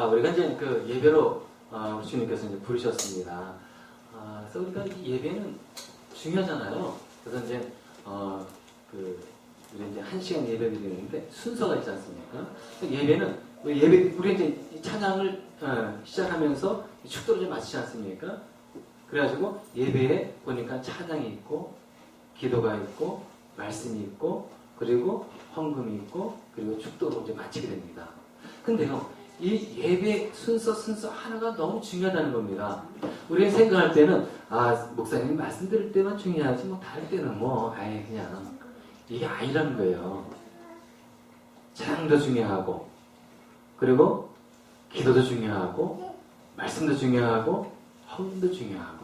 우리가 이제 그 예배로 주님께서 이제 부르셨습니다. 그래서 우리가 이 예배는 중요하잖아요. 그래서 이제 우리 이제 1시간 예배를 드리는데 순서가 있지 않습니까? 예배는 우리 이제 찬양을 시작하면서 축도를 좀 마치지 않습니까? 그래가지고 예배에 보니까 찬양이 있고 기도가 있고 말씀이 있고 그리고 헌금이 있고 그리고 축도로 이제 마치게 됩니다. 근데요, 이 예배 순서 하나가 너무 중요하다는 겁니다. 우리가 생각할 때는 목사님 말씀 드릴 때만 중요하지 뭐 다를 때는 그냥 이게 아니라는 거예요. 찬양도 중요하고 그리고 기도도 중요하고 말씀도 중요하고 헌금도 중요하고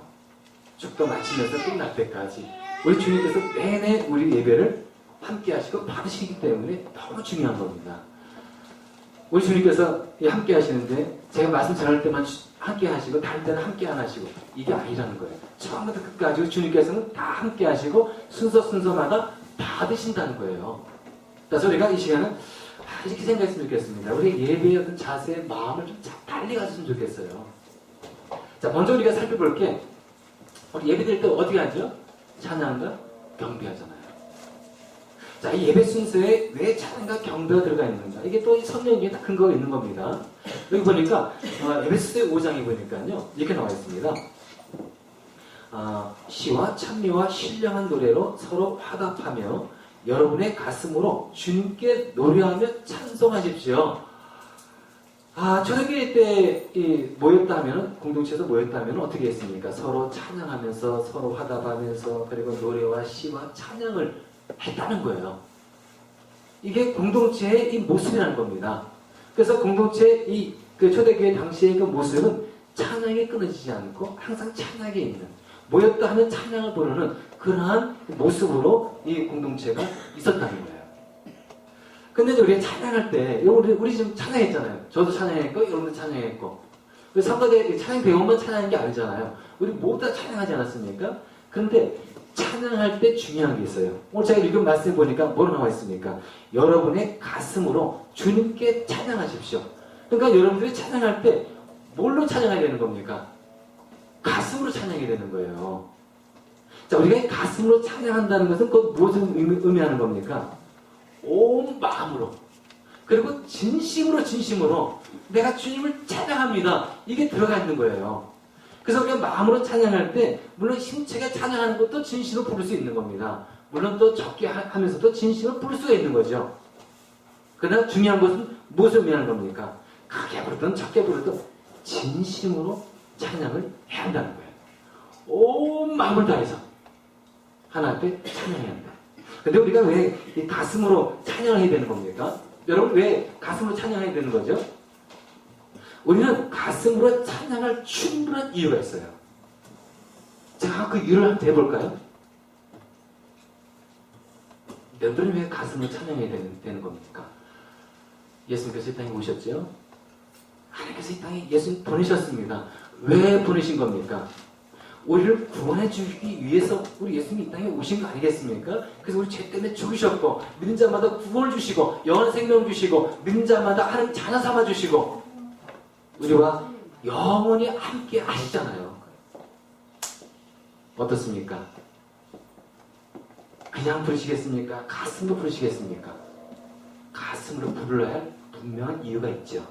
축도 마치면서 끝날 때까지 우리 주님께서 내내 우리 예배를 함께 하시고 받으시기 때문에 너무 중요한 겁니다. 우리 주님께서 함께 하시는데 제가 말씀 전할 때만 함께 하시고 다른 때는 함께 안 하시고 이게 아니라는 거예요. 처음부터 끝까지 주님께서는 다 함께 하시고 순서마다 받으신다는 거예요. 그래서 우리가 이 시간은 이렇게 생각했으면 좋겠습니다. 우리 예배의 어떤 자세의 마음을 좀 달리 가졌으면 좋겠어요. 자, 먼저 우리가 살펴볼 게 우리 예배 드릴 때 어떻게 하죠? 찬양과 경배하잖아요. 자, 이 예배 순서에 왜 찬양과 경배가 들어가 있는가? 이게 또 성경에 다 근거가 있는 겁니다. 여기 보니까 에베소서 5장에 보니까요 이렇게 나와 있습니다. 시와 찬미와 신령한 노래로 서로 화답하며 여러분의 가슴으로 주님께 노래하며 찬송하십시오. 초대교회 때 모였다면, 공동체에서 모였다면 어떻게 했습니까? 서로 찬양하면서, 서로 화답하면서, 그리고 노래와 시와 찬양을 했다는 거예요. 이게 공동체의 이 모습이라는 겁니다. 그래서 공동체의 그 초대교회 당시의 그 모습은 찬양이 끊어지지 않고 항상 찬양에 있는, 모였다 하면 찬양을 부르는 그러한 모습으로 이 공동체가 있었다는 거예요. 근데 우리가 찬양할 때, 우리 지금 찬양했잖아요. 저도 찬양했고, 여러분도 찬양했고. 삼가대 찬양 배우면 찬양한 게 아니잖아요. 우리 모두 다 찬양하지 않았습니까? 그런데 찬양할 때 중요한 게 있어요. 오늘 제가 읽은 말씀에 보니까 뭐로 나와 있습니까? 여러분의 가슴으로 주님께 찬양하십시오. 그러니까 여러분들이 찬양할 때 뭘로 찬양해야 되는 겁니까? 가슴으로 찬양해야 되는 거예요. 자, 우리가 가슴으로 찬양한다는 것은 그 무엇을 의미하는 겁니까? 온 마음으로 그리고 진심으로 내가 주님을 찬양합니다. 이게 들어가 있는 거예요. 그래서 우리가 마음으로 찬양할 때 물론 힘차게 찬양하는 것도 진심으로 부를 수 있는 겁니다. 물론 또 적게 하면서도 진심으로 부를 수가 있는 거죠. 그러나 중요한 것은 무엇을 의미하는 겁니까? 크게 부르든 적게 부르든 진심으로 찬양을 해야 한다는 거예요. 온 마음을 다해서 하나 앞에 찬양해야 한다. 근데 우리가 왜 이 가슴으로 찬양을 해야 되는 겁니까? 여러분 왜 가슴으로 찬양해야 되는 거죠? 우리는 가슴으로 찬양할 충분한 이유가 있어요. 자, 그 이유를 한번 해볼까요? 여러분들은 왜 가슴으로 찬양해야 되는 겁니까? 예수님께서 이 땅에 오셨죠? 하나님께서 이 땅에 예수님 보내셨습니다. 왜 보내신 겁니까? 우리를 구원해 주기 위해서 우리 예수님이 이 땅에 오신 거 아니겠습니까? 그래서 우리 죄 때문에 죽으셨고 믿는 자마다 구원을 주시고 영원한 생명 주시고 믿는 자마다 하나님 자녀 삼아 주시고 우리와 영원히 함께 하시잖아요. 어떻습니까? 그냥 부르시겠습니까? 가슴으로 부르시겠습니까? 가슴으로 부르러야 할 분명한 이유가 있죠.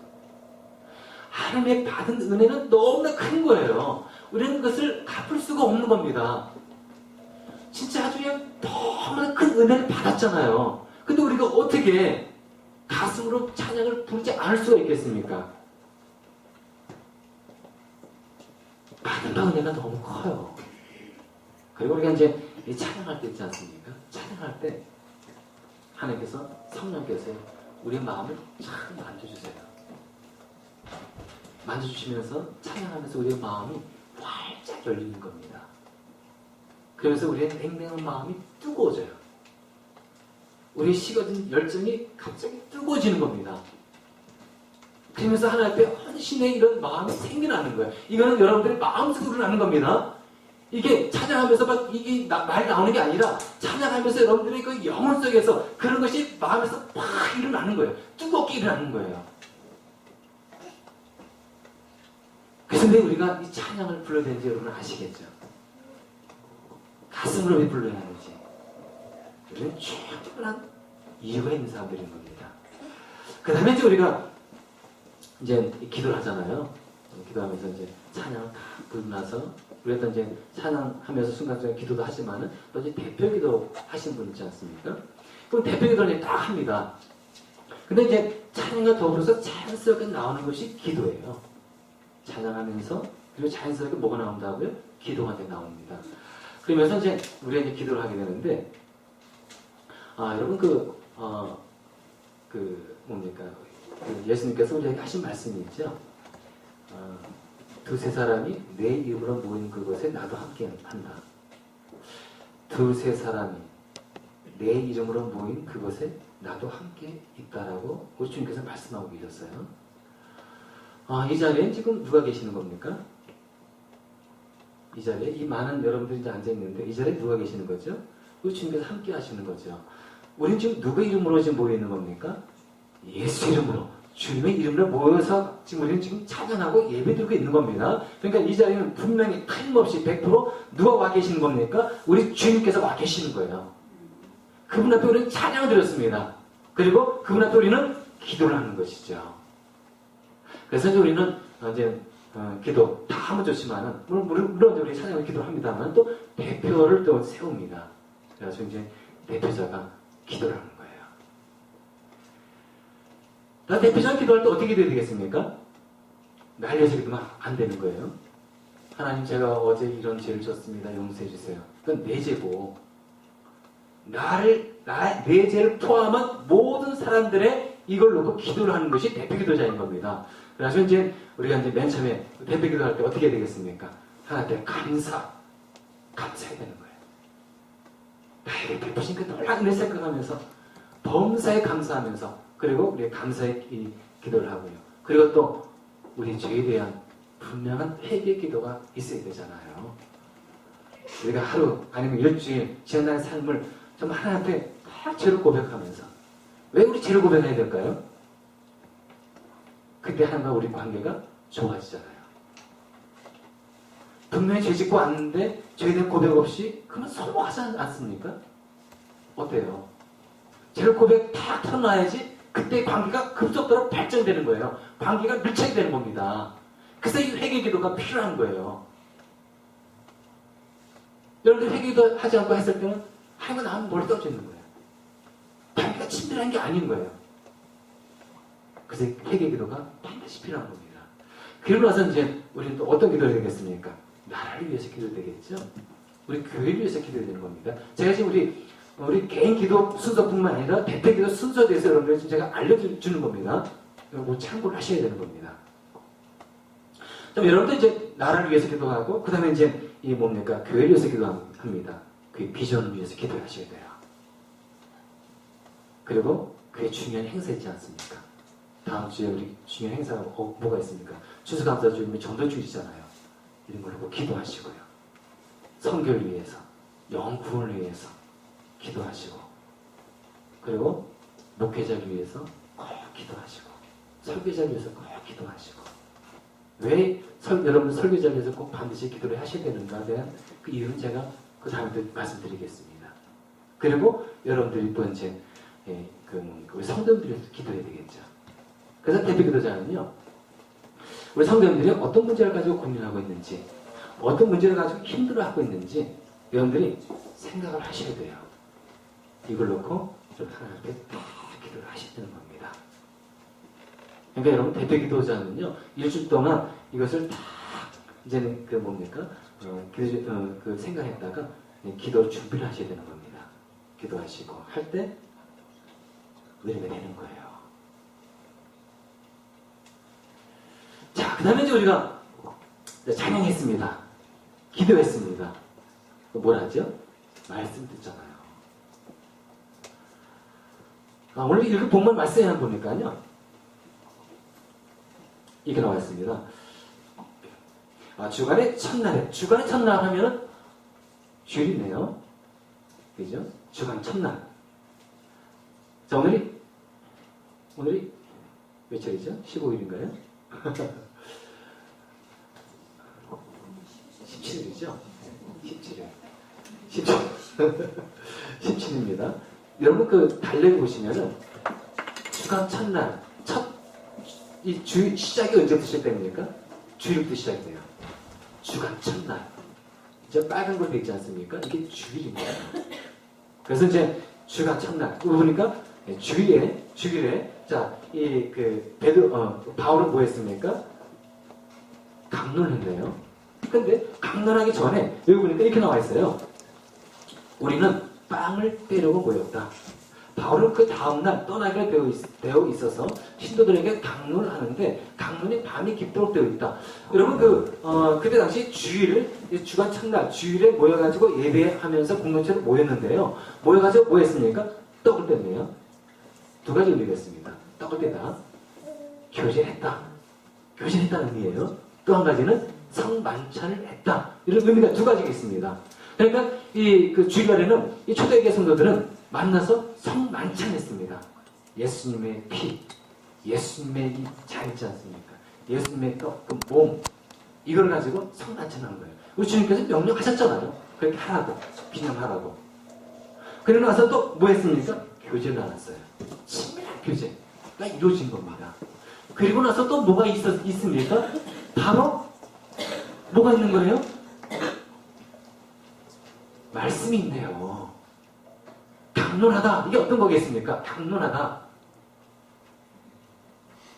하나님의 받은 은혜는 너무나 큰 거예요. 우리는 그것을 갚을 수가 없는 겁니다. 진짜 아주 그냥 너무나 큰 은혜를 받았잖아요. 근데 우리가 어떻게 가슴으로 찬양을 부르지 않을 수가 있겠습니까? 받은 은혜가 너무 커요. 그리고 우리가 이제 찬양할 때 있지 않습니까? 찬양할 때 하나님께서 성령께서 우리 마음을 참 만져주세요. 만져주시면서 찬양하면서 우리의 마음이 활짝 열리는 겁니다. 그러면서 우리의 냉랭한 마음이 뜨거워져요. 우리 식어진 열정이 갑자기 뜨거워지는 겁니다. 그러면서 하나님 앞에 헌신의 이런 마음이 생겨나는 거예요. 이거는 여러분들의 마음속으로 나는 겁니다. 이게 찬양하면서 막 이게 말이 나오는 게 아니라 찬양하면서 여러분들의 그 영혼 속에서 그런 것이 마음에서 팍 일어나는 거예요. 뜨겁게 일어나는 거예요. 그래서 왜 우리가 이 찬양을 불러야 되는지 여러분 아시겠죠? 가슴으로 왜 불러야 하는지. 우리는 충분한 이유가 있는 사람들인 겁니다. 그 다음에 이제 우리가 이제 기도를 하잖아요. 기도하면서 이제 찬양을 다 부르고 나서 우리가 또 이제 찬양하면서 순간순간 기도도 하지만은 또 이제 대표 기도 하신 분 있지 않습니까? 그럼 대표 기도를 딱 합니다. 근데 이제 찬양과 더불어서 자연스럽게 나오는 것이 기도예요. 찬양하면서 그리고 자연스럽게 뭐가 나온다고요? 기도가 이제 나옵니다. 그러면서 이제 우리가 이제 기도를 하게 되는데, 여러분 뭡니까? 예수님께서 우리에게 하신 말씀이 있죠. 두세 사람이 내 이름으로 모인 그곳에 나도 함께 한다. 두세 사람이 내 이름으로 모인 그곳에 나도 함께 있다라고 우리 주님께서 말씀하고 계셨어요. 이 자리에 지금 누가 계시는 겁니까? 이 자리에 이 많은 여러분들이 이제 앉아 있는데 이 자리에 누가 계시는 거죠? 우리 주님께서 함께 하시는 거죠. 우리는 지금 누구 이름으로 지금 모여 있는 겁니까? 예수 이름으로, 주님의 이름으로 모여서 지금 우리는 지금 찬양하고 예배드리고 있는 겁니다. 그러니까 이 자리는 분명히 틀림없이 100% 누가 와 계시는 겁니까? 우리 주님께서 와 계시는 거예요. 그분 앞에 우리는 찬양을 드렸습니다. 그리고 그분 앞에 우리는 기도를 하는 것이죠. 그래서 이제 우리는 이제 기도 다 하면 좋지만은 물론 우리 찬양을 기도를 합니다만 또 대표를 또 세웁니다. 그래서 이제 대표자가 기도를 하는 거예요. 나 대표자가 기도할 때 어떻게 기도해야 되겠습니까? 날려서 기도만 안 되는 거예요. 하나님, 제가 어제 이런 죄를 졌습니다. 용서해 주세요. 그건 내 죄고 내 죄를 포함한 모든 사람들의 이걸 놓고 기도를 하는 것이 대표 기도자인 겁니다. 그래서 이제 우리가 이제 맨 처음에 대표 기도할 때 어떻게 해야 되겠습니까? 하나님께 감사해야 되는 거예요. 나에게 베푸신 그 놀라운 은혜 생각하면서 범사에 감사하면서 그리고 우리 감사의 기도를 하고요. 그리고 또 우리 죄에 대한 분명한 회개 기도가 있어야 되잖아요. 우리가 하루 아니면 일주일 지난 삶을 좀 하나님께 다 죄를 고백하면서 왜 우리 죄를 고백해야 될까요? 그때 하나님과 우리 관계가 좋아지잖아요. 분명히 죄 짓고 왔는데 죄에 대한 고백 없이 그러면 소모하지 않습니까? 어때요? 죄를 고백 다 털어놔야지 그때 관계가 급속도로 발전되는 거예요. 관계가 밀착이 되는 겁니다. 그래서 이 회개 기도가 필요한 거예요. 여러분들 회개 기도 하지 않고 했을 때는 하나님과 나하고 멀리 떨어져 있는 거예요. 관계가 친밀한 게 아닌 거예요. 그래서 회개 기도가 반드시 필요한 겁니다. 그리고 나서 이제 우리는 또 어떤 기도를 해야 되겠습니까? 나라를 위해서 기도해야 되겠죠? 우리 교회를 위해서 기도해야 되는 겁니다. 제가 지금 우리 개인 기도 순서뿐만 아니라 대표 기도 순서에 대해서 여러분들 지금 제가 알려주는 겁니다. 여러분 참고를 하셔야 되는 겁니다. 그럼 여러분들 이제 나라를 위해서 기도하고 그 다음에 이제 이 뭡니까? 교회를 위해서 기도합니다. 그의 비전을 위해서 기도하셔야 돼요. 그리고 그게 중요한 행사 있지 않습니까? 다음 주에 우리 중요한 행사가 뭐가 있습니까? 추수감사주일이 전도주일이잖아요. 이런 걸 보고 기도하시고요. 선교를 위해서, 영혼 구원을 위해서 기도하시고, 그리고 목회자를 위해서 꼭 기도하시고, 설교자를 위해서 꼭 기도하시고. 왜 여러분 설교자를 위해서 꼭 반드시 기도를 하셔야 되는가에 대한 그 이유는 제가 그 다음에 또 말씀드리겠습니다. 그리고 여러분들이 또 이제 우리 성도님들이 위해서 기도해야 되겠죠. 그래서 대표 기도자는요, 우리 성도님들이 어떤 문제를 가지고 고민하고 있는지, 어떤 문제를 가지고 힘들어하고 있는지 여러분들이 생각을 하셔야 돼요. 이걸 놓고 좀 하나님께 다 기도를 하셔야 되는 겁니다. 그러니까 여러분 대표 기도자는요, 일주일 동안 이것을 다 이제는 생각했다가 기도 준비를 하셔야 되는 겁니다. 기도하시고 할 때 은혜가 되는 거예요. 자, 그 다음에 이제 우리가 찬양했습니다. 기도했습니다. 뭘 하죠? 말씀 듣잖아요. 오늘 읽은 본문 말씀에 한번 보니까요, 이렇게 나와 있습니다. 주간의 첫날 하면은 주일이네요. 그죠? 주간 첫날. 자, 오늘이 며칠이죠? 15일인가요? 17이죠? 17이에요. 17. 17입니다. 여러분 그 달력에 보시면은 주간 첫날, 이 주 시작이 언제부터 시작됩니까? 주일부터 시작이 돼요. 주간 첫날. 이제 빨간 걸 되지 않습니까? 이게 주일입니다. 그래서 이제 주간 첫날. 보니까 주일에, 자, 바울은 뭐 했습니까? 강론했네요. 근데 강론하기 전에 여기 보니까 이렇게 나와 있어요. 우리는 빵을 떼려고 모였다. 바울은 그 다음날 떠나기로 되어 있어서 신도들에게 강론을 하는데 강론이 밤이 깊도록 되어 있다. 여러분 그때 당시 주간 첫날 주일에 모여가지고 예배하면서 공동체로 모였는데요. 모여가지고 뭐 했습니까? 떡을 뗐네요. 두 가지 의미가 있습니다. 떡을 떼다. 교제했다는 의미예요. 또 한 가지는 성만찬을 했다. 이런 의미가 두 가지가 있습니다. 그러니까 그 주일날에는 이 초대교회 성도들은 만나서 성만찬했습니다. 예수님의 피, 예수님의 이 잘 있지 않습니까? 예수님의 떡, 그 몸, 이걸 가지고 성만찬하는 거예요. 우리 주님께서 명령하셨잖아요. 그렇게 하라고, 기념하라고. 그러고 나서 또 뭐 했습니까? 교제를 나눴어요. 친밀한 교제가 이루어진 겁니다. 그리고 나서 또 뭐가 있습니까? 바로 뭐가 있는 거예요? 말씀이 있네요. 강론하다. 이게 어떤 거겠습니까? 강론하다.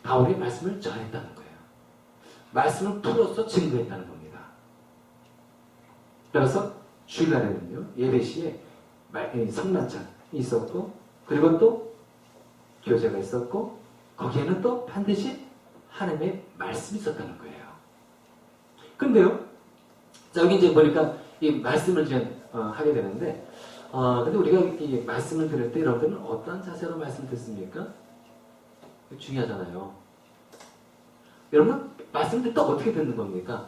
바울이 말씀을 전했다는 거예요. 말씀을 풀어서 증거했다는 겁니다. 그래서 주일날에는요, 예배 시에 성만찬이 있었고, 그리고 또 교제가 있었고, 거기에는 또 반드시 하나님의 말씀이 있었다는 거예요. 근데요, 자, 여기 이제 보니까 이 말씀을 이제 하게 되는데, 근데 우리가 이 말씀을 들을 때 여러분들은 어떤 자세로 말씀을 듣습니까? 중요하잖아요. 여러분, 말씀 듣다 어떻게 듣는 겁니까?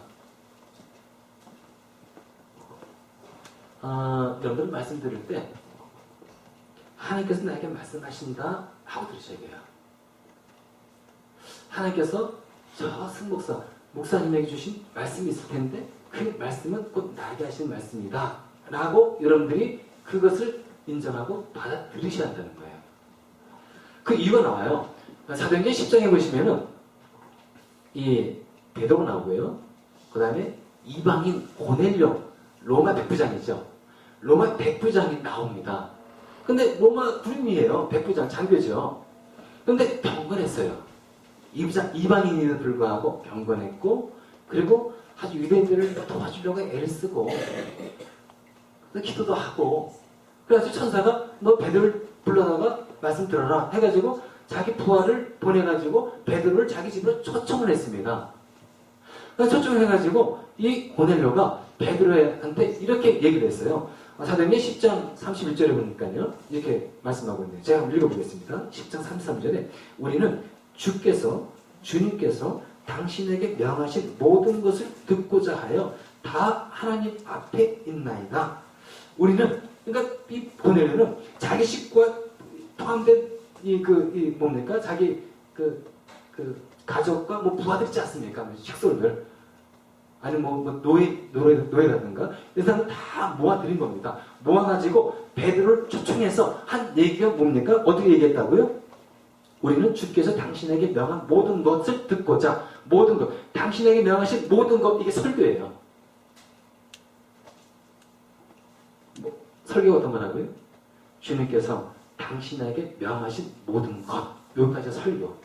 여러분들은 말씀 들을 때 하나님께서 나에게 말씀하신다 하고 들으셔야 돼요. 하나님께서 저 승목사, 목사님에게 주신 말씀이 있을 텐데 그 말씀은 곧 나에게 하신 말씀이다 라고 여러분들이 그것을 인정하고 받아들이셔야 한다는 거예요. 그 이유가 나와요. 사도행전 10장에 보시면은 이 베드로가 나오고요. 그 다음에 이방인 고넬료, 로마 백부장이죠. 로마 백부장이 나옵니다. 근데 로마 군인이에요. 백부장, 장교죠. 근데 병건했어요. 이방인에도 불구하고 병건했고, 그리고 아주 유대인들을 도와주려고 애를 쓰고, 기도도 하고, 그래서 천사가 너 베드로를 불러다가 말씀 들어라 해가지고 자기 부하를 보내가지고 베드로를 자기 집으로 초청을 했습니다. 초청을 해가지고 이 고넬료가 베드로한테 이렇게 얘기를 했어요. 사도행전 10장 31절에 보니까요, 이렇게 말씀하고 있네요. 제가 한번 읽어보겠습니다. 10장 33절에 우리는 주님께서 당신에게 명하신 모든 것을 듣고자 하여 다 하나님 앞에 있나이다. 우리는, 그러니까 이 고넬료는 자기 식구와 포함된 뭡니까? 자기 가족과 부하들 있지 않습니까? 식솔들. 아니면 노예라든가. 이 사람을 다 모아들인 겁니다. 모아가지고 베드로를 초청해서 한 얘기가 뭡니까? 어떻게 얘기했다고요? 우리는 주께서 당신에게 명한 모든 것을 듣고자, 모든 것, 당신에게 명하신 모든 것, 이게 설교예요. 설교가 어떤 거라고요? 주님께서 당신에게 명하신 모든 것, 여기까지 설교.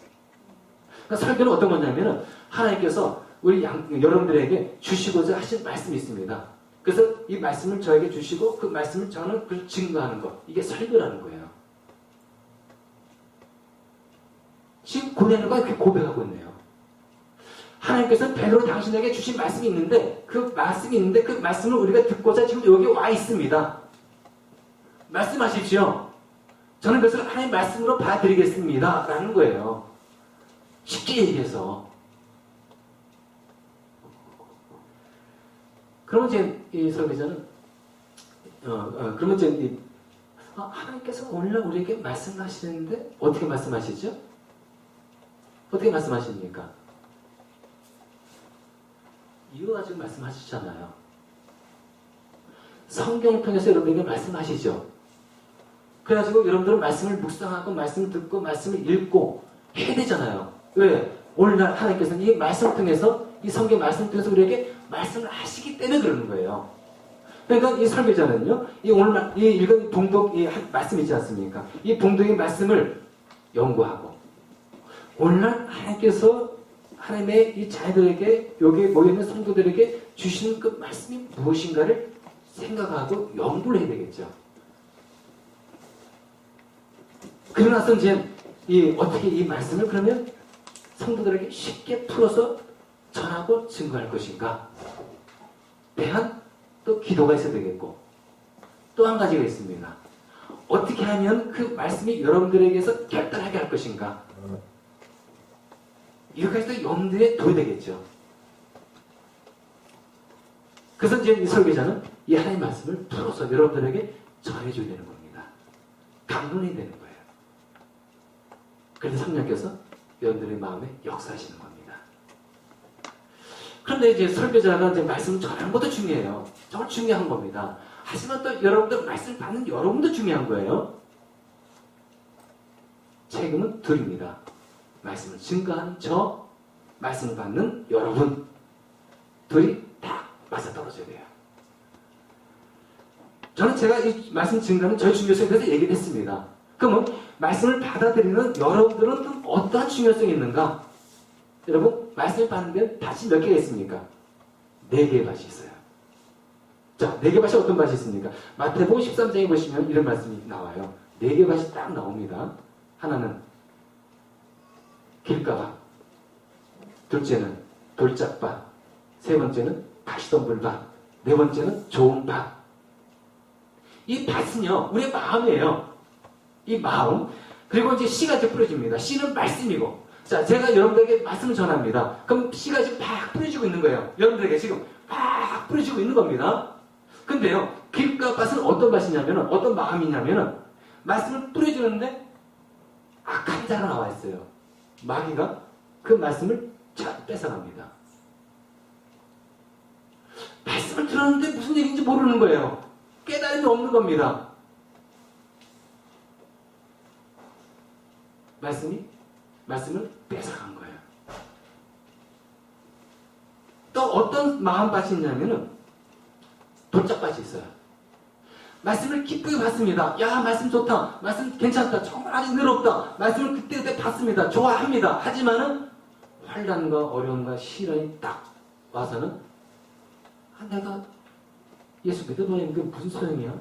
그러니까 설교는 어떤 거냐면은 하나님께서 우리 여러분들에게 주시고자 하신 말씀이 있습니다. 그래서 이 말씀을 저에게 주시고 그 말씀을 저는 그걸 증거하는 것, 이게 설교라는 거예요. 지금 고넬료가 그렇게 고백하고 있네요. 하나님께서 베드로 당신에게 주신 말씀이 있는데 그 말씀을 우리가 듣고자 지금 여기 와 있습니다. 말씀하십시오. 저는 그것을 하나님 말씀으로 받아드리겠습니다 라는 거예요. 쉽게 얘기해서. 그러면 이제 이 설교자는 그러면 이제 하나님께서 오늘 우리에게 말씀하시는데 어떻게 말씀하시죠? 어떻게 말씀하십니까? 이거 가지고 말씀하시잖아요. 성경을 통해서 여러분에게 말씀하시죠. 그래가지고 여러분들은 말씀을 묵상하고 말씀을 듣고 말씀을 읽고 해야 되잖아요. 왜? 오늘날 하나님께서는 이 말씀을 통해서 이 성경 말씀을 통해서 우리에게 말씀을 하시기 때문에 그러는 거예요. 그러니까 이 설교자는요, 이 오늘 이 읽은 봉독 이 말씀 있지 않습니까? 이 봉독의 말씀을 연구하고 오늘날 하나님께서 하나님의 이 자녀들에게 여기에 모여있는 성도들에게 주시는 그 말씀이 무엇인가를 생각하고 연구를 해야 되겠죠. 그러고 나서 이제 어떻게 이 말씀을 그러면 성도들에게 쉽게 풀어서 전하고 증거할 것인가? 대한 또 기도가 있어야 되겠고 또 한 가지가 있습니다. 어떻게 하면 그 말씀이 여러분들에게서 결단하게 할 것인가? 이것까지도 염두에 둬야 되겠죠. 그래서 이제 이 설교자는 이 하나님의 말씀을 풀어서 여러분들에게 전해줘야 되는 겁니다. 강론해야 되는 거예요. 그래서 성령께서 여러분들의 마음에 역사하시는 겁니다. 그런데 이제 설교자가 이제 말씀을 전하는 것도 중요해요. 정말 중요한 겁니다. 하지만 또 여러분들 말씀을 받는 여러분도 중요한 거예요. 책임은 둘입니다. 말씀을 증거하는 저, 말씀을 받는 여러분. 둘이 다 맞아떨어져야 돼요. 저는 제가 이 말씀 증거하는 저의 중요성에 대해서 얘기를 했습니다. 그러면 말씀을 받아들이는 여러분들은 또 어떠한 중요성이 있는가? 여러분, 말씀을 받는 밭이 몇 개가 있습니까? 4개의 밭이 있어요. 자, 4개의 밭이 어떤 밭이 있습니까? 마태복음 13장에 보시면 이런 말씀이 나와요. 4개의 밭이 딱 나옵니다. 하나는 길가밭, 둘째는 돌짝밭, 세 번째는 가시덤불밭, 네 번째는 좋은 밭. 이 밭은요, 우리의 마음이에요. 이 마음. 그리고 이제 씨가 이제 뿌려집니다. 씨는 말씀이고. 자, 제가 여러분들에게 말씀을 전합니다. 그럼 씨가 지금 팍 뿌려지고 있는 거예요. 여러분들에게 지금 팍 뿌려지고 있는 겁니다. 근데요, 길가 밭은 어떤 밭이냐면은, 어떤 마음이냐면은, 말씀을 뿌려주는데 악한 자가 나와 있어요. 마귀가 그 말씀을 잘 뺏어갑니다. 말씀을 들었는데 무슨 얘기인지 모르는 거예요. 깨달음이 없는 겁니다. 말씀을 뺏어간 거예요. 또 어떤 마음밭이 있냐면은 돌짝밭이 있어요. 말씀을 기쁘게 받습니다. 야, 말씀 좋다. 말씀 괜찮다. 정말 아주 늘었다. 말씀을 그때그때 받습니다. 좋아합니다. 하지만은 환난과 어려움과 시련이 딱 와서는 내가 예수 믿어봐야 이게 무슨 소용이야?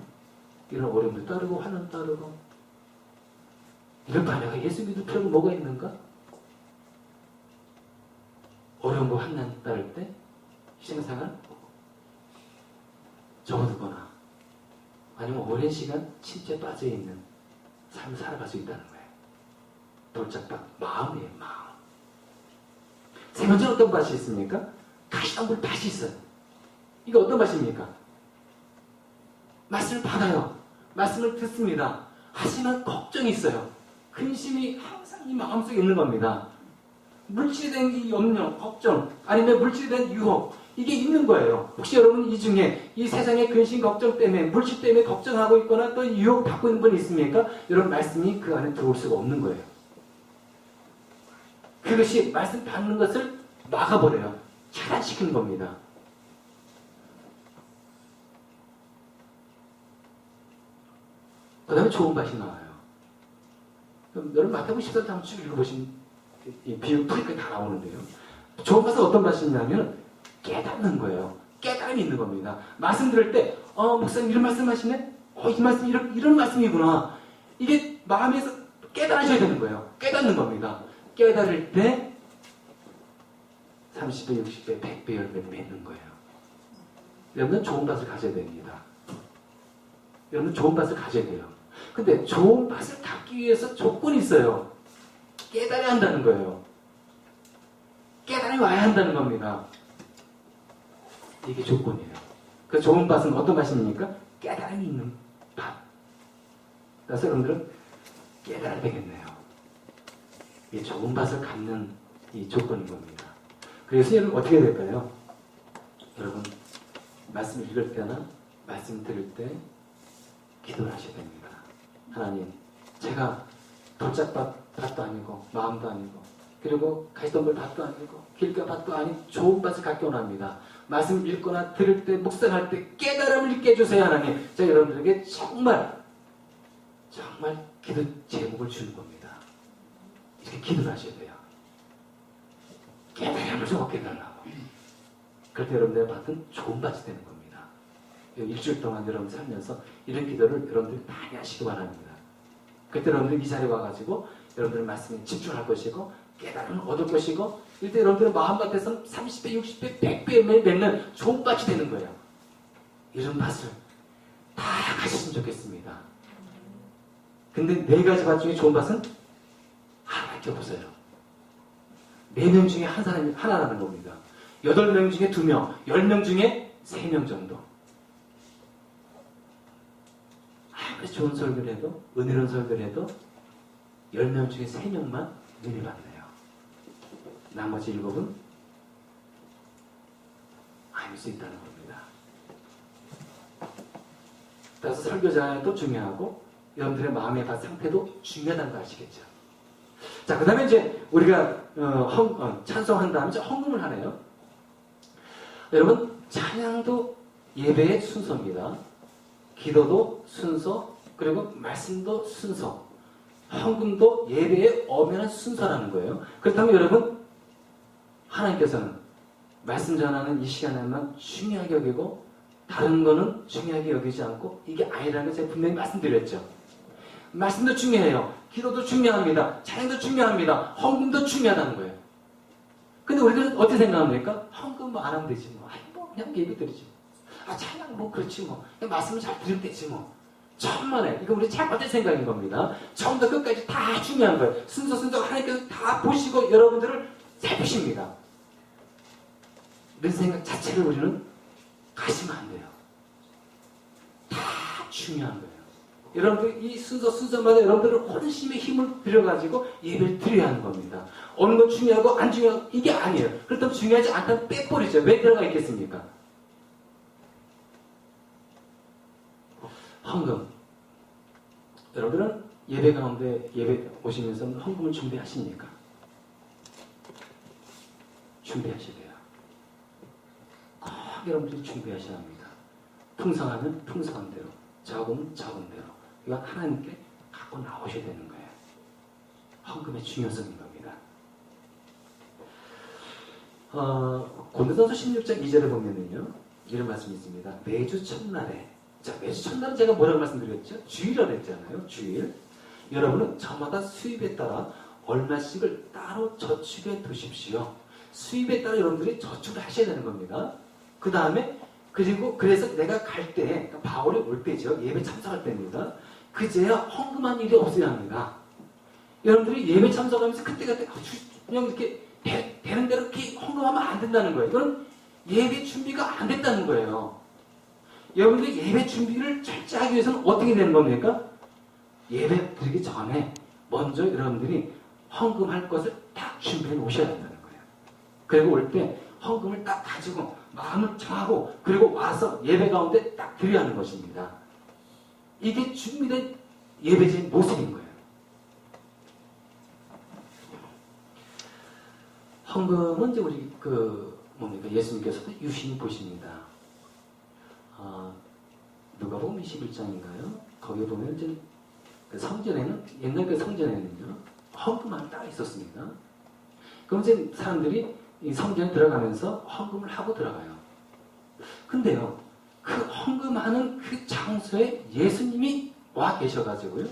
이런 어려움도 따르고 환난 따르고 이런 반야가 예수 믿을 필요가 뭐가 있는가? 어려움과 환난 따를 때 신앙생활 접어두거나 아니면 오랜 시간 침체에 빠져있는 삶을 살아갈 수 있다는 거예요. 돌짝밭, 마음이에요, 마음. 세 번째 어떤 밭이 있습니까? 가시덤불 밭이 있어요. 이거 어떤 밭입니까? 말씀을 받아요. 말씀을 듣습니다. 하지만 걱정이 있어요. 근심이 항상 이 마음속에 있는 겁니다. 물질에 대한 이 염려, 걱정, 아니면 물질에 대한 유혹, 이게 있는 거예요. 혹시 여러분 이 중에 이 세상의 근심, 걱정 때문에, 물질 때문에 걱정하고 있거나 또 유혹 받고 있는 분이 있습니까? 여러분 말씀이 그 안에 들어올 수가 없는 거예요. 그것이 말씀 받는 것을 막아버려요. 차단시키는 겁니다. 그 다음에 좋은 밭이 나와요. 그럼 여러분 마태복음 14장 쭉 읽어보시면 이 비유 풀이까지 다 나오는데요. 좋은 밭은 어떤 밭이냐면 깨닫는 거예요. 깨달음이 있는 겁니다. 말씀 들을 때 목사님 이런 말씀 하시네? 이 말씀 이런 말씀이구나. 이게 마음에서 깨달으셔야 되는 거예요. 깨닫는 겁니다. 깨달을 때 30배, 60배, 100배 열매를 맺는 거예요. 여러분은 좋은 밭을 가져야 됩니다. 여러분은 좋은 밭을 가져야 돼요. 근데 좋은 밭을 갖기 위해서 조건이 있어요. 깨달아야 한다는 거예요. 깨달음이 와야 한다는 겁니다. 이게 조건이에요. 그 좋은 밭은 어떤 밭입니까? 깨달음이 있는 밭. 그래서 여러분들은 깨달아야 되겠네요. 이 좋은 밭을 갖는 이 조건인 겁니다. 그래서 여러분 어떻게 될까요? 여러분 말씀을 읽을 때나 말씀 드릴 때 기도를 하셔야 됩니다. 하나님, 제가 돌짝밭도 아니고 마음도 아니고 그리고 가시덤불 밭도 아니고 길가 밭도 아닌 좋은 밭을 갖게 원합니다. 말씀 읽거나 들을 때 묵상할 때 깨달음을 있게 해주세요. 하나님, 제가 여러분들에게 정말 기도 제목을 주는 겁니다. 이렇게 기도를 하셔야 돼요. 깨달음을 좀 얻게 해달라고. 그럴 때 여러분들의 밭은 좋은 밭이 되는 겁니다. 일주일 동안 여러분 살면서 이런 기도를 여러분들이 많이 하시기 바랍니다. 그때 여러분들이 이 자리에 와가지고 여러분들의 말씀에 집중할 것이고 깨달음을 얻을 것이고 이때 여러분들의 마음밭에서 30배, 60배, 100배 맺는 좋은 밭이 되는 거예요. 이런 밭을 다 가셨으면 좋겠습니다. 근데 4가지 밭 중에 좋은 밭은 하나밖에 없어요. 4명 중에 한 사람이 하나라는 겁니다. 8명 중에 2명, 10명 중에 3명 정도. 아무리 좋은 설교를 해도, 은혜로운 설교를 해도 10명 중에 3명만 은혜 받네요. 나머지 7은 아닐 수 있다는 겁니다. 따라서 설교자도 중요하고 여러분들의 마음의 상태도 중요하다는 거 아시겠죠? 자, 그 다음에 이제 우리가 찬송한 다음에 이제 헌금을 하네요. 여러분, 찬양도 예배의 순서입니다. 기도도 순서, 그리고 말씀도 순서, 헌금도 예배의 엄연한 순서라는 거예요. 그렇다면 여러분, 하나님께서는 말씀 전하는 이 시간에만 중요하게 여기고 다른 거는 중요하게 여기지 않고 이게 아니라는 걸 제가 분명히 말씀드렸죠. 말씀도 중요해요. 기도도 중요합니다. 찬양도 중요합니다. 헌금도 중요하다는 거예요. 근데 우리들은 어떻게 생각합니까? 헌금 뭐 안 하면 되지 뭐. 아니 뭐 그냥 예배 드리지 뭐. 아 찬양 뭐 그렇지 뭐. 그냥 말씀을 잘 들을 때지 뭐. 천만에 이거 우리 잘못된 생각인 겁니다. 처음부터 끝까지 다 중요한 거예요. 순서 하나님께서 다 보시고 여러분들을 살피십니다. 이런 생각 자체를 우리는 가시면 안 돼요. 다 중요한 거예요. 여러분들 이 순서마다 여러분들은 혼심의 힘을 들여가지고 예배를 드려야 하는 겁니다. 어느 건 중요하고 안 중요하고 이게 아니에요. 그렇다면 중요하지 않다면 빼버리죠. 왜 들어가 있겠습니까? 헌금. 여러분들은 예배 가운데 예배 오시면서 헌금을 준비하십니까? 준비하셔야 돼요. 꼭 여러분들이 준비하셔야 합니다. 풍성하면 풍성한 대로, 적으면 적은 대로. 이건 하나님께 갖고 나오셔야 되는 거예요. 헌금의 중요성인 겁니다. 고린도전서 16장 2절에 보면은요, 이런 말씀이 있습니다. 매주 첫날에, 자, 매주 첫날은 제가 뭐라고 말씀드렸죠? 주일이라고 했잖아요. 주일. 여러분은 저마다 수입에 따라 얼마씩을 따로 저축해 두십시오. 수입에 따라 여러분들이 저축을 하셔야 되는 겁니다. 그 다음에 그래서 내가 갈 때, 그러니까 바울이 올 때죠. 예배 참석할 때입니다. 그제야 헌금한 일이 없어야 합니다. 여러분들이 예배 참석하면서 그때 그냥 이렇게 되는 대로 이렇게 헌금하면 안 된다는 거예요. 이건 예배 준비가 안 됐다는 거예요. 여러분들이 예배 준비를 철저하기 위해서는 어떻게 되는 겁니까? 예배 드리기 전에 먼저 여러분들이 헌금할 것을 딱 준비해 놓으셔야 된다는 거예요. 그리고 올 때 헌금을 딱 가지고 마음을 정하고 그리고 와서 예배 가운데 딱 드려야 하는 것입니다. 이게 준비된 예배자의 모습인 거예요. 헌금은 이제 우리 예수님께서도 유심히 보십니다. 누가복음 21장인가요? 거기에 보면 이제 성전에는 옛날 그 성전에는요 헌금함이 따로 있었습니다. 그럼 이제 사람들이 이 성전에 들어가면서 헌금을 하고 들어가요. 근데요, 그 헌금하는 그 장소에 예수님이 와 계셔가지고요,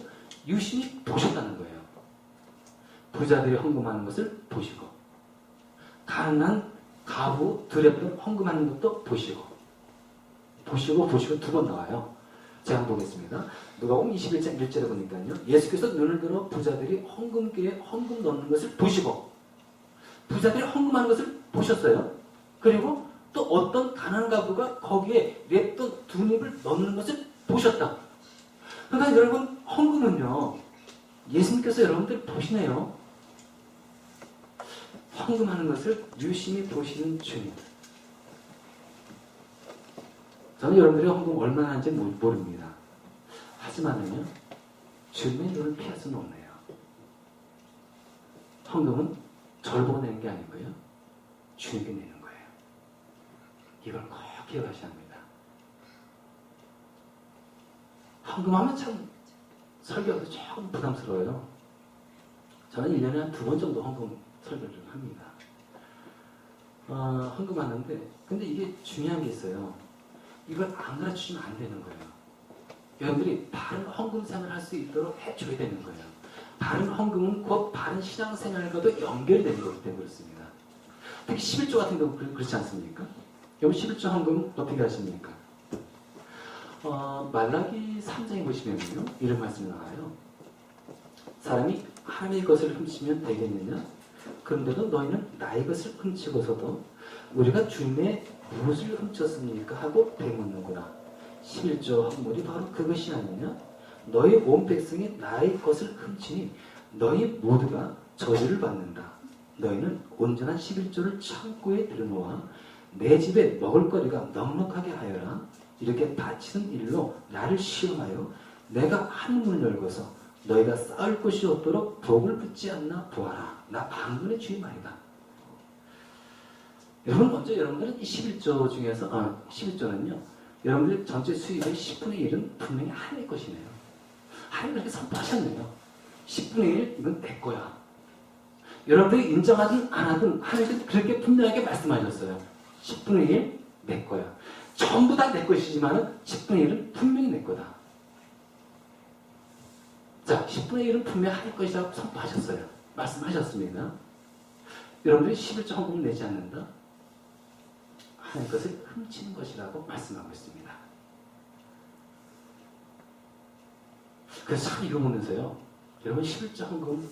유심히 보셨다는 거예요. 부자들이 헌금하는 것을 보시고, 가난한 가부, 두렵던 헌금하는 것도 보시고 2번 나와요. 제가 한번 보겠습니다. 누가복음 21장 1절에 보니까요, 예수께서 눈을 들어 부자들이 헌금기에 헌금 넣는 것을 보시고, 부자들이 헌금하는 것을 보셨어요. 그리고 또 어떤 가난한 가부가 거기에 랩돈 2립을 넣는 것을 보셨다. 그러니까 여러분, 헌금은요, 예수님께서 여러분들 보시네요. 헌금하는 것을 유심히 보시는 주님. 저는 여러분들이 헌금 얼마나 하는지 모릅니다. 하지만은요, 주님의 눈을 피할 수는 없네요. 헌금은 절 보고 내는 게 아니고요, 주님께 내는 거예요. 이걸 꼭 기억하셔야 합니다. 헌금하면 참 설교도 조금 부담스러워요. 저는 1년에 한 2번 정도 헌금 설교를 합니다. 헌금하는데, 근데 이게 중요한 게 있어요. 이걸 안 가르치면 안 되는 거예요. 여러분들이 바른 헌금 생활을 할 수 있도록 해줘야 되는 거예요. 바른 헌금은 곧 바른 신앙생활과도 연결이 되는 거기 때문에 그렇습니다. 특히 11조 같은 경우 그렇지 않습니까? 여러분 11조 헌금 어떻게 하십니까? 말라기 3장에 보시면요, 이런 말씀이 나와요. 사람이 하나님의 것을 훔치면 되겠느냐? 그런데도 너희는 나의 것을 훔치고서도 우리가 주님의 무엇을 훔쳤습니까? 하고 되묻는구나. 11조 헌물이 바로 그것이 아니냐? 너희 온 백성이 나의 것을 훔치니 너희 모두가 저주를 받는다. 너희는 온전한 11조를 창고에 들여놓아 내 집에 먹을거리가 넉넉하게 하여라. 이렇게 바치는 일로 나를 시험하여 내가 한 문을 열고서 너희가 쌓을 곳이 없도록 벽을 붙지 않나 보아라. 나 방문의 주의 말이다. 여러분, 먼저 여러분들은 이 11조 중에서 11조는요, 여러분들 전체 수입의 10분의 1은 분명히 하나님의 것이네요. 하나님 그렇게 선포하셨네요. 10분의 1 이건 내 거야. 여러분들이 인정하든 안 하든 하나님께서 그렇게 분명하게 말씀하셨어요. 10분의 1 내 거야. 전부 다 내 것이지만 10분의 1은 분명히 내 거다. 자, 10분의 1은 분명히 하나님 것이라고 선포하셨어요. 말씀하셨습니다. 여러분들이 11조 헌금을 내지 않는다? 하나님 것을 훔치는 것이라고 말씀하고 있습니다. 그래서 참 이거 보면서요, 여러분 11조 헌금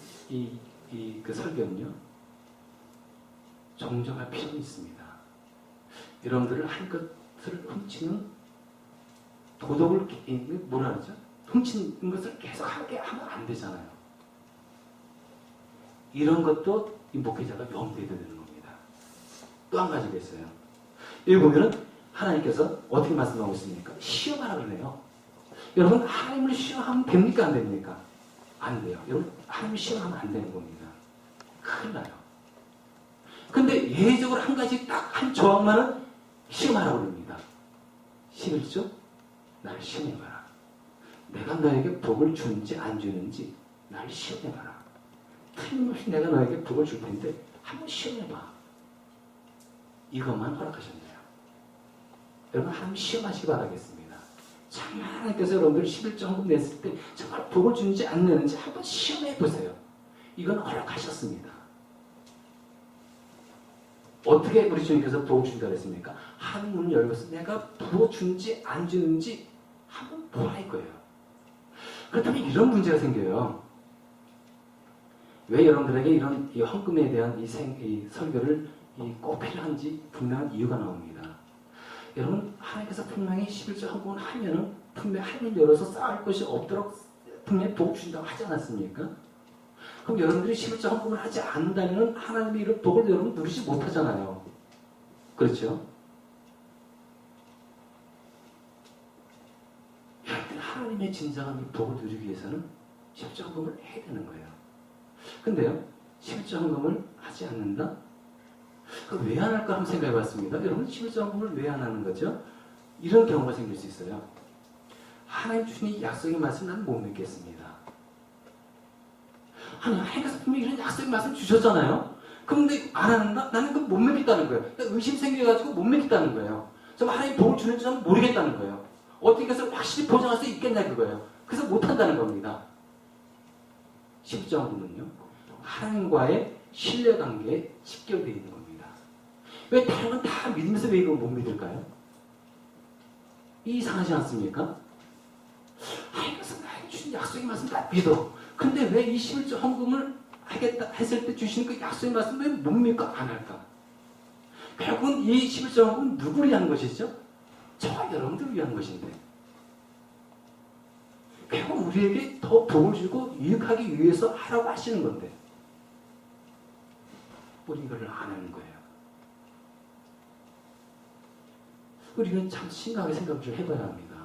그 설교는요, 정정할 필요는 있습니다. 여러분들을 한 것을 훔치는 도덕을 뭐라 그러죠? 훔치는 것을 계속 하게 하면 안 되잖아요. 이런 것도 이 목회자가 염두에 둬야 되는 겁니다. 또 한 가지가 있어요. 여기 보면은 하나님께서 어떻게 말씀하고 있습니까? 시험하라 그러네요. 여러분, 하나님을 시험하면 됩니까? 안 됩니까? 안 돼요. 여러분, 하나님을 시험하면 안 되는 겁니다. 큰일 나요. 근데 예외적으로 한 가지 딱 한 조항만은 시험하라고 그럽니다. 11조? 나를 시험해봐라. 내가 너에게 복을 주는지 안 주는지 나를 시험해봐라. 틀림없이 내가 너에게 복을 줄 텐데 한번 시험해봐. 이것만 허락하셨네요. 여러분, 한번 시험하시기 바라겠습니다. 정말 하나님께서 여러분들 11조 헌금 냈을 때 정말 복을 주는지 안 내는지 한번 시험해보세요. 이건 허락하셨습니다. 어떻게 우리 주님께서 복을 준다고 했습니까? 한 문을 열고서 내가 부어주는지 안 주는지 한번 보라 이거예요. 그렇다면 이런 문제가 생겨요. 왜 여러분들에게 이런 이 헌금에 대한 이 설교를 꼭 필요한지 분명한 이유가 나옵니다. 여러분, 하나님께서 분명히 11조 헌금을 하면은 분명히 하나님 열어서 쌓을 것이 없도록 분명히 복 주신다고 하지 않았습니까? 그럼 여러분들이 11조 헌금을 하지 않는다면 하나님의 이런 복을 여러분 누리지 못하잖아요. 그렇죠? 여러분들 하나님의 진정한 복을 누리기 위해서는 11조 헌금을 해야 되는 거예요. 근데요, 11조 헌금을 하지 않는다? 왜 안 할까 한번 생각해 봤습니다. 여러분, 11조 헌금을 왜 안 하는 거죠? 이런 경우가 생길 수 있어요. 하나님 주신 약속의 말씀 나는 못 믿겠습니다. 하나님께서 분명히 이런 약속의 말씀 주셨잖아요. 그런데 안 한다? 나는 그걸 못 믿겠다는 거예요. 그러니까 의심 생겨가지고 못 믿겠다는 거예요. 정말 하나님 복을 주는지 저는 모르겠다는 거예요. 어떻게 해서 확실히 보장할 수 있겠냐 그거예요. 그래서 못 한다는 겁니다. 11조 헌금은요, 하나님과의 신뢰관계에 직결되어 있는 겁니다. 왜 다른 건 다 믿으면서 왜 이걸 못 믿을까요? 이상하지 않습니까? 하나님께서 나에게 주신 약속의 말씀 다 믿어. 근데 왜 이 11조 헌금을 하겠다 했을 때 주시는 그 약속의 말씀 왜 못 믿고 안 할까? 결국은 이 11조 헌금은 누구를 위한 것이죠? 저와 여러분들을 위한 것인데, 결국 우리에게 더 복을 주고 유익하기 위해서 하라고 하시는 건데 우리 이걸 안 하는 거예요. 우리가 참 심각하게 생각을 좀 해봐야 합니다.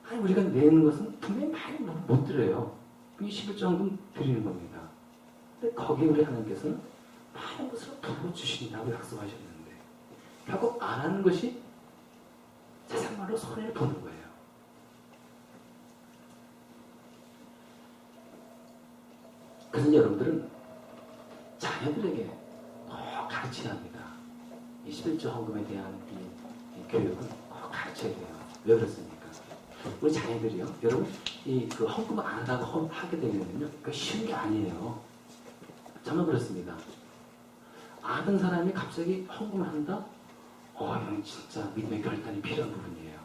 아니 우리가 내는 것은 분명히 많이 못 드려요. 이 11조헌금 드리는 겁니다. 근데 거기에 우리 하나님께서는 많은 것을 부어주신다고 약속하셨는데 결국 안 하는 것이 세상말로 손해를 보는 거예요. 그래서 여러분들은 자녀들에게 꼭 가르쳐야 합니다. 이 11조 헌금에 대한 이 교육은 꼭 가르쳐야 돼요. 왜 그렇습니까? 우리 자녀들이요. 여러분, 그 헌금을 안 하다가 하게 되면요. 그 쉬운 게 아니에요. 정말 그렇습니다. 아는 사람이 갑자기 헌금을 한다? 이건 진짜 믿음의 결단이 필요한 부분이에요.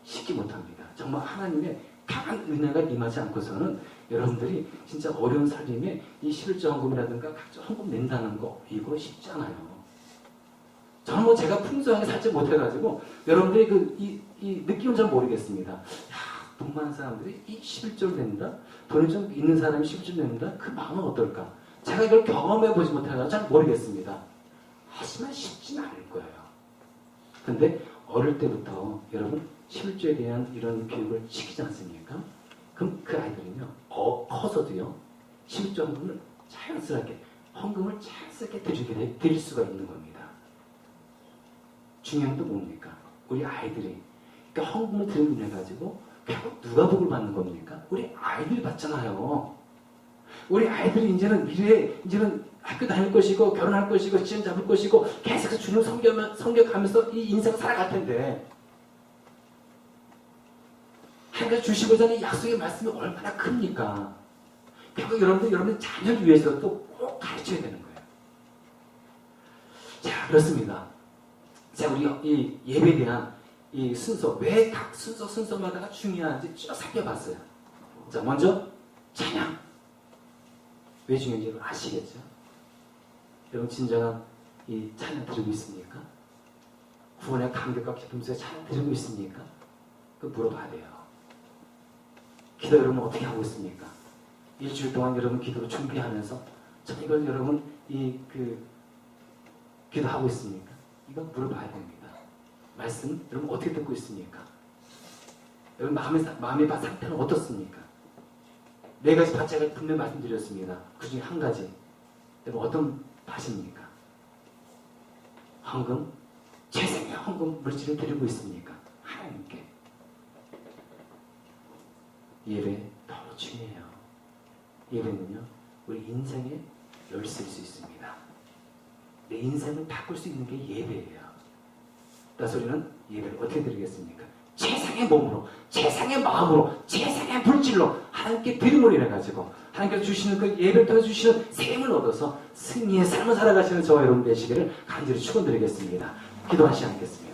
쉽게 못합니다. 정말 하나님의 강한 은혜가 임하지 않고서는 여러분들이 진짜 어려운 살림에 이 11조 헌금이라든가 각종 헌금 낸다는 거 이거 쉽지 않아요. 저는 뭐 제가 풍성하게 살지 못해가지고 여러분들이 이 느낌은 잘 모르겠습니다. 돈 많은 사람들이 이 11조를 낸다? 돈이 좀 있는 사람이 11조 낸다? 그 마음은 어떨까? 제가 이걸 경험해보지 못해서 잘 모르겠습니다. 하지만 쉽진 않을 거예요. 근데 어릴 때부터 여러분 11조에 대한 이런 교육을 시키지 않습니까? 그럼 그 아이들은요, 커서도요, 11조 헌금을 자연스럽게, 헌금을 자연스럽게 드릴 수가 있는 겁니다. 중요한 게 뭡니까? 우리 아이들이, 그러니까 헌금을 드리는 가지고 결국 누가 복을 받는 겁니까? 우리 아이들이 받잖아요. 우리 아이들이 이제는 미래에, 이제는 학교 다닐 것이고, 결혼할 것이고, 시험 잡을 것이고, 계속 주님 섬겨가면서 이 인생을 살아갈 텐데, 하나님께서 주시고자 하는 약속의 말씀이 얼마나 큽니까? 결국 여러분들 자녀를 위해서도 꼭 가르쳐야 되는 거예요. 자, 그렇습니다. 자, 우리 이 예배에 대한 이 순서, 왜 각 순서마다가 중요한지 쭉 살펴봤어요. 자, 먼저 찬양. 왜 중요한지 여러분 아시겠죠? 여러분 진정한 이 찬양 드리고 있습니까? 구원의 감격과 기쁨 속에 찬양 드리고 있습니까? 그거 물어봐야 돼요. 기도 여러분 어떻게 하고 있습니까? 일주일 동안 여러분 기도를 준비하면서 참 이걸 여러분 기도하고 있습니까? 이거 물어봐야 됩니다. 말씀 여러분 어떻게 듣고 있습니까? 여러분 마음의 상태는 어떻습니까? 4가지 밭자를 분명히 말씀드렸습니다. 그 중에 한 가지 여러분 어떤 밭입니까? 헌금? 최생의 헌금 물질을 드리고 있습니까? 하나님께. 예배 너무 중요해요. 예배는요, 우리 인생의 열쇠일 수 있습니다. 내 인생을 바꿀 수 있는 게 예배예요. 따라서 우리는 예배를 어떻게 드리겠습니까? 최상의 몸으로, 최상의 마음으로, 최상의 물질로 하나님께 드림을 인해가지고 하나님께서 주시는 그 예배를 통해 주시는 샘을 얻어서 승리의 삶을 살아가시는 저와 여러분 되시기를 간절히 축원드리겠습니다. 기도하시 않겠습니다.